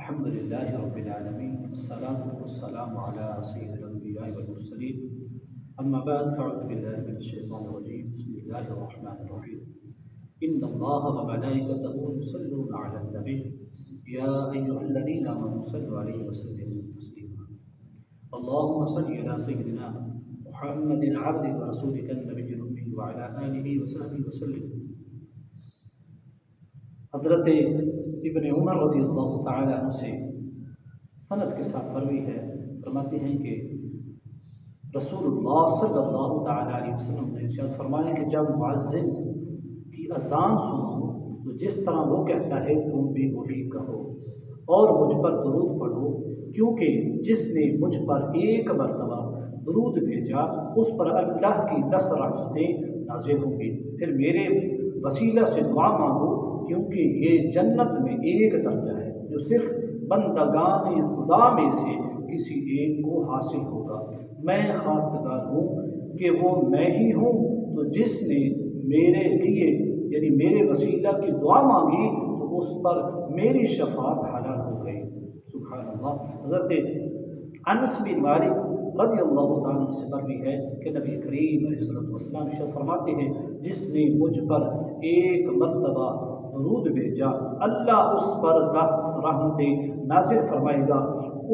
الحمد لله رب العالمين والصلاة والسلام على سيد الأنبياء والمرسلين أما بعد فأعوذ بالله من الشيطان الرجيم بسم الله الرحمن الرحيم إن الله وملائكته يصلون على النبي يا أيها الذين آمنوا صلوا عليه وسلموا تسليما اللهم صل على سيدنا محمد عبدك ورسولك النبي الأمي وعلى آله وصحبه وسلم. حضرت ابن عمر رضی اللہ تعالی عنہ سے سند کے ساتھ مروی ہے، فرماتے ہیں کہ رسول اللہ صلی اللہ تعالی علیہ وسلم نے ارشاد فرمایا کہ جب مؤذن کی اذان سنو تو جس طرح وہ کہتا ہے تم بھی وہی کہو اور مجھ پر درود پڑھو، کیونکہ جس نے مجھ پر ایک مرتبہ درود بھیجا اس پر اللہ کی 10 رحمتیں نازل ہوں گی. پھر میرے وسیلہ سے دعا مانگو، کیونکہ یہ جنت میں ایک درجہ ہے جو صرف بندگان خدا میں سے کسی ایک کو حاصل ہوگا. میں خواستگار ہوں کہ وہ میں ہی ہوں، تو جس نے میرے لیے یعنی میرے وسیلہ کی دعا مانگی تو اس پر میری شفاعت حلال ہو گئی. سبحان اللہ. حضرت انس بن مالک رضی اللہ تعالیٰ عنہ سے مروی ہے کہ نبی کریم علیہ السلام ارشاد فرماتے ہیں جس نے مجھ پر ایک مرتبہ درود بھیجا اللہ اس پر 10 رحمتیں نازل فرمائے گا،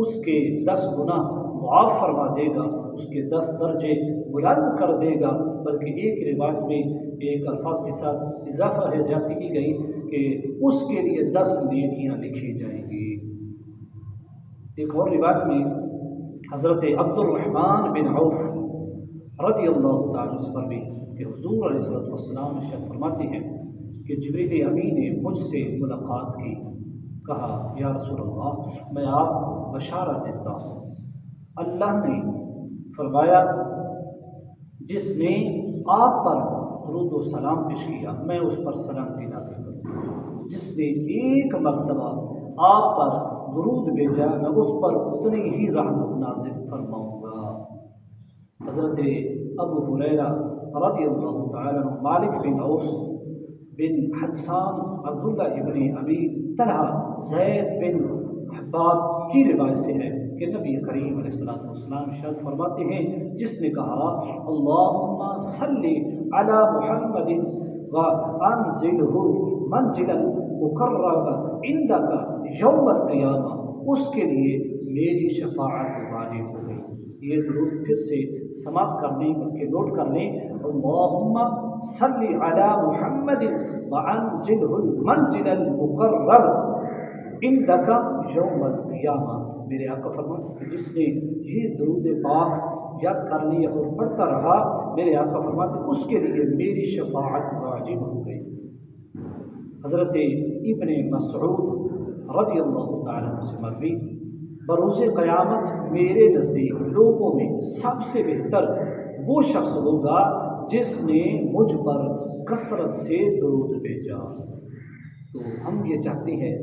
اس کے 10 گناہ معاف فرما دے گا، اس کے 10 درجے بلند کر دے گا. بلکہ ایک روایت میں ایک الفاظ کے ساتھ اضافہ ہے زیادتی کی گئی کہ اس کے لیے 10 نیکیاں لکھی جائیں گی. ایک اور روایت میں حضرت عبد الرحمن بن عوف رضی اللہ تعالیٰ سے مروی کہ حضور علیہ السلام ارشاد فرماتے ہیں کہ جبریل امین نے مجھ سے ملاقات کی، کہا یا رسول اللہ میں آپ بشارت دیتا ہوں. اللہ نے فرمایا جس نے آپ پر درود و سلام پیش کیا میں اس پر سلامتی نازل کروں گا، جس نے ایک مرتبہ آپ پر درود بھیجا میں اس پر اتنی ہی رحمت نازل فرماؤں گا. حضرت ابو ہریرہ رضی اللہ تعالیٰ عنہ، مالک بن اوس بن حدثان، عبداللہ ابن ابی طلحہ، زید بن حباب کی روایت سے ہے کہ نبی کریم علیہ السلام ارشاد فرماتے ہیں جس نے کہا اللہم صلی علی محمد وانزلہ منزلا مقربا عندک یوم القیامہ، اس کے لیے میری شفاعت واجب ہو گئی. یہ درود پھر سے سماعت کرنے بلکہ نوٹ کر لیں اللہم صلی علی محمد وانزلہ المنزل المقرب عندک یوم القیامہ. میرے آقا فرماتے کہ جس نے یہ درود پاک یاد کر لیا اور پڑھتا رہا میرے آقا فرماتے اس کے لیے میری شفاعت واجب ہو گئی. حضرت ابن مسعود رضی اللہ تعالیٰ عنہ سے مروی بروز قیامت میرے نزدیک لوگوں میں سب سے بہتر وہ شخص ہوگا جس نے مجھ پر کثرت سے درود بھیجا. تو ہم یہ چاہتے ہیں،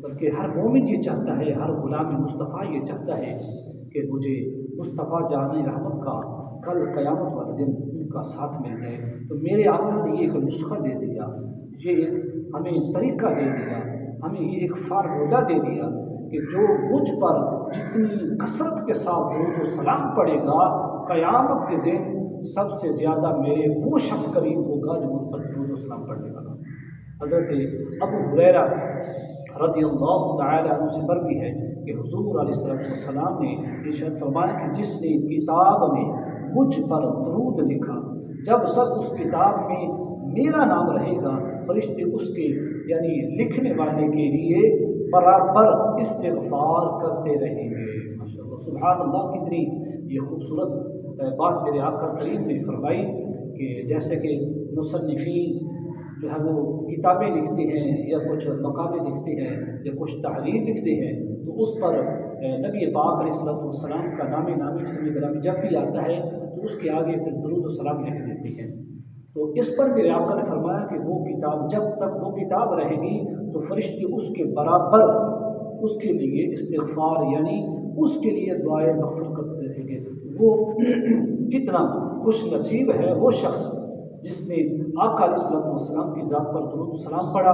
بلکہ ہر مومن یہ چاہتا ہے، ہر غلام مصطفیٰ یہ چاہتا ہے کہ مجھے مصطفیٰ جان رحمت کا کل قیامت والے دن ان کا ساتھ مل جائے. تو میرے آقا نے یہ ایک نسخہ دے دیا، یہ ایک ہمیں طریقہ دے دیا، ہمیں یہ ایک فارمولہ دے دیا کہ جو مجھ پر جتنی کثرت کے ساتھ درود و سلام پڑے گا قیامت کے دن سب سے زیادہ میرے وہ شخص قریب ہوگا جو مجھ پر درود و سلام پڑھنے والا. حضرت ابو ہریرہ رضی اللہ تعالی عنہ سے مروی ہے کہ حضور علیہ السلام نے ارشاد فرمایا کہ جس نے کتاب میں مجھ پر درود لکھا جب تک اس کتاب میں میرا نام رہے گا فرشتے اس کے یعنی لکھنے والے کے لیے برابر استغفار کرتے رہیں گے. ماشاءاللہ سبحان اللہ. کتنی یہ خوبصورت بات میرے آقا کریم نے فرمائی کہ جیسے کہ مصنفین جو ہے وہ کتابیں لکھتے ہیں یا کچھ مقالے لکھتے ہیں یا کچھ تحریر لکھتے ہیں تو اس پر نبی پاک علیہ السلام کا نامی اسم گرامی جب بھی آتا ہے تو اس کے آگے پھر درود و سلام لکھ دیتے ہیں. تو اس پر میرے آقا نے فرمایا کہ وہ کتاب جب تک وہ کتاب رہے گی تو فرشتے اس کے برابر اس کے لیے استغفار یعنی اس کے لیے دعائیں مغفرت کرتے رہیں گے. وہ کتنا خوش نصیب ہے وہ شخص جس نے آقا علیہ السلام کی ذات پر درود و سلام پڑھا،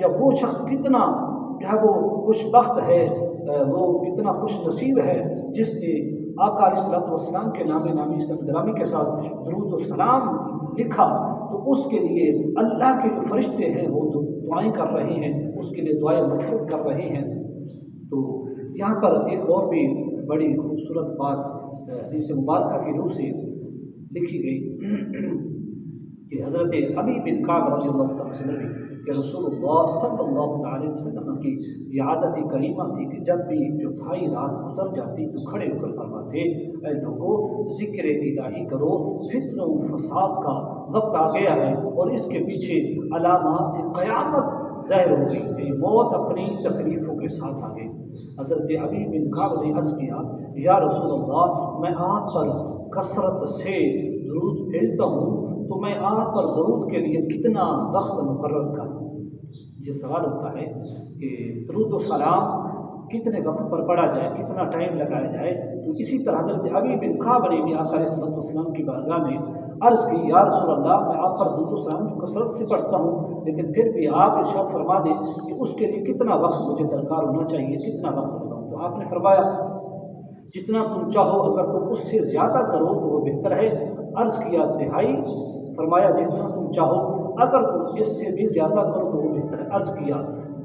یا وہ شخص کتنا جو ہے وہ خوش بخت ہے، وہ کتنا خوش نصیب ہے جس نے آقا علیہ الصلوۃ والسلام کے نام نامی اسم گرامی کے ساتھ درود و سلام لکھا، تو اس کے لیے اللہ کے جو فرشتے ہیں وہ دعائیں کر رہے ہیں، اس کے لیے دعائیں مغفرت کر رہے ہیں۔ تو یہاں پر ایک اور بھی بڑی خوبصورت بات حدیث مبارکہ کی روح سے لکھی گئی کہ حضرت ابی بن کعب رضی اللہ تعالیٰ سے نبی کہ رسول اللہ صلی اللہ علیہ وسلم کی یہ عادت کریمہ تھی کہ جب بھی چوتھائی رات گزر جاتی تو کھڑے ہو کر فرماتے، اے لوگوں ذکر الہی کرو، فتنہ و فساد کا وقت آ گیا ہے اور اس کے پیچھے علامات قیامت ظاہر ہو گئی کہ موت اپنی تکلیفوں کے ساتھ آ گئی۔ حضرت ابی بن کعب نے عرض کیا، یا رسول اللہ میں آپ پر کثرت سے درود بھیجتا ہوں، تو میں آپ پر درود کے لیے کتنا وقت مقرر کروں؟ یہ سوال ہوتا ہے کہ درود و سلام کتنے وقت پر پڑھا جائے، کتنا ٹائم لگایا جائے۔ تو اسی طرح حضرت ابی بن کعب نے بھی آقا علیہ الصلوۃ والسلام کی بارگاہ میں عرض کی، یا رسول اللہ میں آپ پر درود و سلام کثرت سے پڑھتا ہوں، لیکن پھر بھی آپ ارشاد فرما دیں کہ اس کے لیے کتنا وقت مجھے درکار ہونا چاہیے، کتنا وقت لگاؤں؟ تو آپ نے فرمایا جتنا تم چاہو، اگر تم اس سے زیادہ کرو تو وہ بہتر ہے۔ عرض کیا تہائی؟ فرمایا جتنا تم چاہو، اگر تم اس سے بھی زیادہ کرو تو وہ بہتر ہے۔ عرض کیا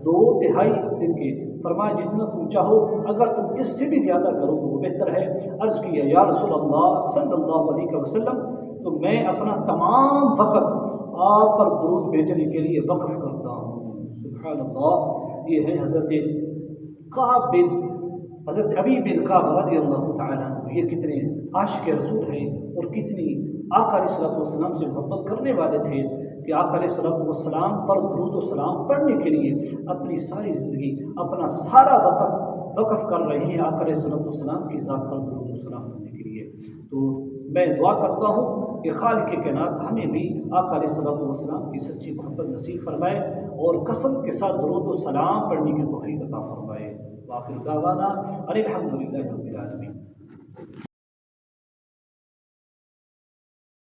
2/3 دن کے؟ فرمایا جتنا تم چاہو، اگر تم اس سے بھی زیادہ کرو تو وہ بہتر ہے۔ عرض کیا یا رسول اللہ صلی اللہ علیہ وسلم تو میں اپنا تمام وقت آپ پر درود بھیجنے کے لیے وقف کرتا ہوں۔ سبحان اللہ، یہ ہے حضرت ابی بن کعب رضی اللہ تعالیٰ عنہ۔ یہ کتنے عاشق رسول ہیں اور کتنی آقا علیہ الصلوۃ والسلام سے محبت کرنے والے تھے کہ آقا علیہ الصلوۃ والسلام پر درود و سلام پڑھنے کے لیے اپنی ساری زندگی، اپنا سارا وقت وقف کر رہے ہیں آقا علیہ الصلوۃ والسلام کی ذات پر درود و سلام پڑھنے کے لیے۔ تو میں دعا کرتا ہوں کہ خالق کائنات ہمیں بھی آقا علیہ الصلوۃ والسلام کی سچی محبت نصیب فرمائے اور کثرت کے ساتھ درود و سلام پڑھنے کی توفیق عطا فرمائے۔ وآخر دعوانا ان الحمد للہ رب العالمین۔